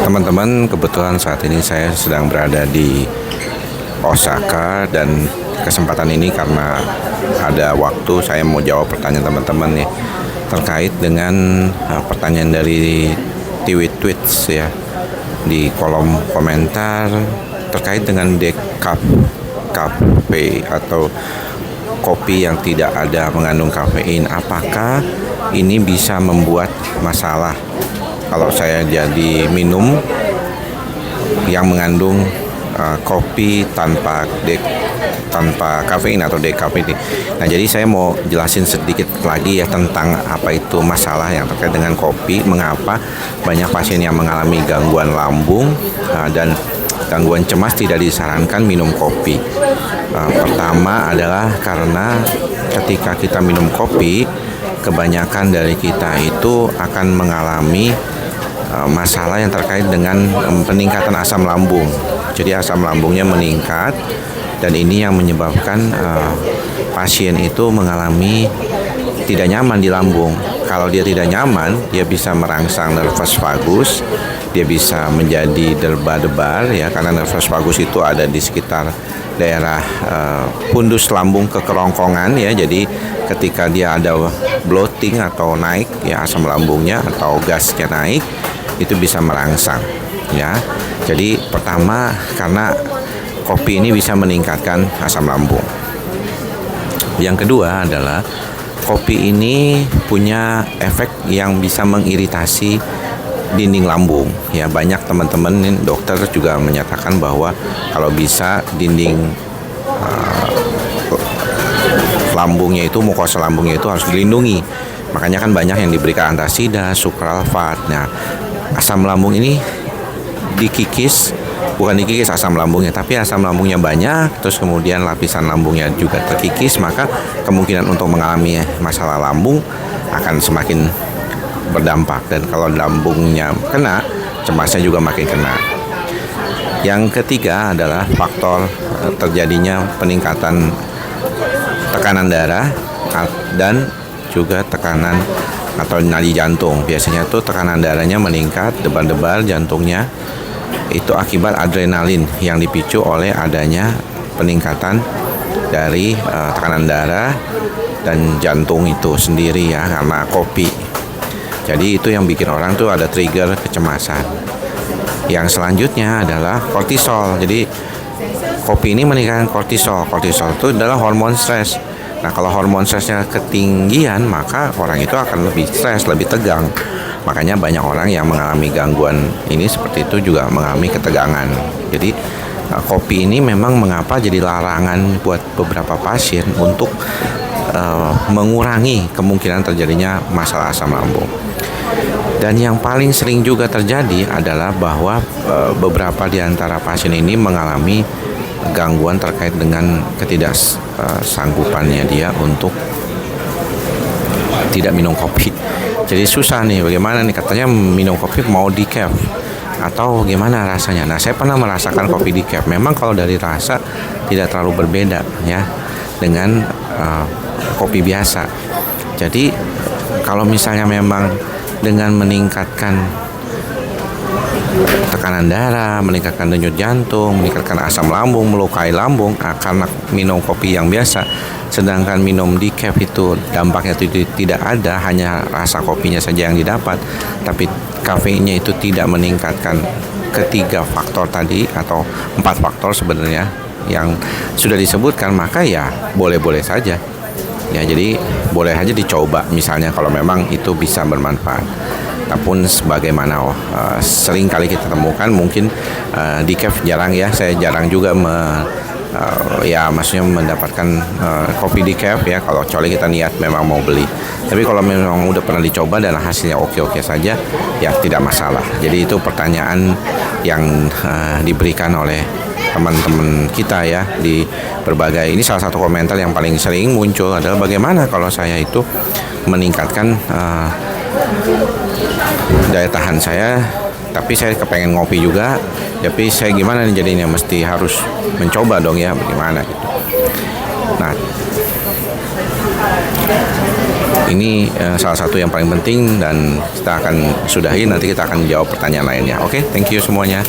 Teman-teman, kebetulan saat ini saya sedang berada di Osaka dan kesempatan ini karena ada waktu saya mau jawab pertanyaan teman-teman nih terkait dengan pertanyaan dari tweets ya di kolom komentar terkait dengan decaf cafe atau kopi yang tidak ada mengandung kafein. Apakah ini bisa membuat masalah kalau saya jadi minum yang mengandung kopi tanpa kafein atau decaf ini. Nah, jadi saya mau jelasin sedikit lagi ya tentang apa itu masalah yang terkait dengan kopi. Mengapa banyak pasien yang mengalami gangguan lambung dan gangguan cemas tidak disarankan minum kopi. Pertama adalah karena ketika kita minum kopi, kebanyakan dari kita itu akan mengalami masalah yang terkait dengan peningkatan asam lambung. Jadi asam lambungnya meningkat dan ini yang menyebabkan pasien itu mengalami tidak nyaman di lambung. Kalau dia tidak nyaman, dia bisa merangsang nervus vagus, dia bisa menjadi debar-debar ya, karena nervus vagus itu ada di sekitar daerah pundus lambung ke kerongkongan ya. Jadi ketika dia ada bloating atau naik ya asam lambungnya atau gasnya naik, itu bisa merangsang ya. Jadi pertama karena kopi ini bisa meningkatkan asam lambung. Yang kedua adalah kopi ini punya efek yang bisa mengiritasi dinding lambung ya. Banyak teman-teman dokter juga menyatakan bahwa kalau bisa dinding lambungnya itu, mukosa lambungnya itu harus dilindungi. Makanya kan banyak yang diberikan antasida, sukralfat. Nah, asam lambung ini bukan dikikis asam lambungnya, tapi asam lambungnya banyak, terus kemudian lapisan lambungnya juga terkikis, maka kemungkinan untuk mengalami masalah lambung akan semakin berdampak. Dan kalau lambungnya kena, cemasnya juga makin kena. Yang ketiga adalah faktor terjadinya peningkatan tekanan darah dan juga tekanan atau nadi jantung. Biasanya tuh tekanan darahnya meningkat, debar-debar jantungnya, itu akibat adrenalin yang dipicu oleh adanya peningkatan dari tekanan darah dan jantung itu sendiri ya, karena kopi. Jadi itu yang bikin orang tuh ada trigger kecemasan. Yang selanjutnya adalah kortisol. Jadi kopi ini meningkatkan kortisol. Kortisol itu adalah hormon stres. Nah, kalau hormon stresnya ketinggian, maka orang itu akan lebih stres, lebih tegang. Makanya banyak orang yang mengalami gangguan ini seperti itu juga mengalami ketegangan. Jadi kopi ini memang mengapa jadi larangan buat beberapa pasien untuk mengurangi kemungkinan terjadinya masalah asam lambung. Dan yang paling sering juga terjadi adalah bahwa beberapa di antara pasien ini mengalami gangguan terkait dengan ketidaksanggupannya dia untuk tidak minum kopi. Jadi susah nih, bagaimana nih, katanya minum kopi mau decaf atau gimana rasanya. Nah, saya pernah merasakan kopi decaf. Memang kalau dari rasa tidak terlalu berbeda ya dengan kopi biasa. Jadi kalau misalnya memang dengan meningkatkan tekanan darah, meningkatkan denyut jantung, meningkatkan asam lambung, melukai lambung karena minum kopi yang biasa, sedangkan minum decaf itu dampaknya itu tidak ada, hanya rasa kopinya saja yang didapat, tapi kafeinnya itu tidak meningkatkan ketiga faktor tadi atau 4 faktor sebenarnya yang sudah disebutkan, maka ya boleh-boleh saja. Ya, jadi boleh aja dicoba misalnya kalau memang itu bisa bermanfaat. Namun sebagaimana sering kali kita temukan, mungkin decaf jarang ya, saya jarang juga maksudnya mendapatkan kopi decaf ya, kalau kecuali kita niat memang mau beli. Tapi kalau memang udah pernah dicoba dan hasilnya oke-oke saja, ya tidak masalah. Jadi itu pertanyaan yang diberikan oleh teman-teman kita ya di berbagai, ini salah satu komentar yang paling sering muncul adalah bagaimana kalau saya itu meningkatkan daya tahan saya, tapi saya kepengen ngopi juga, tapi saya gimana nih jadinya, mesti harus mencoba dong ya, bagaimana gitu. Nah, Ini salah satu yang paling penting dan kita akan sudahi, nanti kita akan jawab pertanyaan lainnya. Oke, thank you semuanya.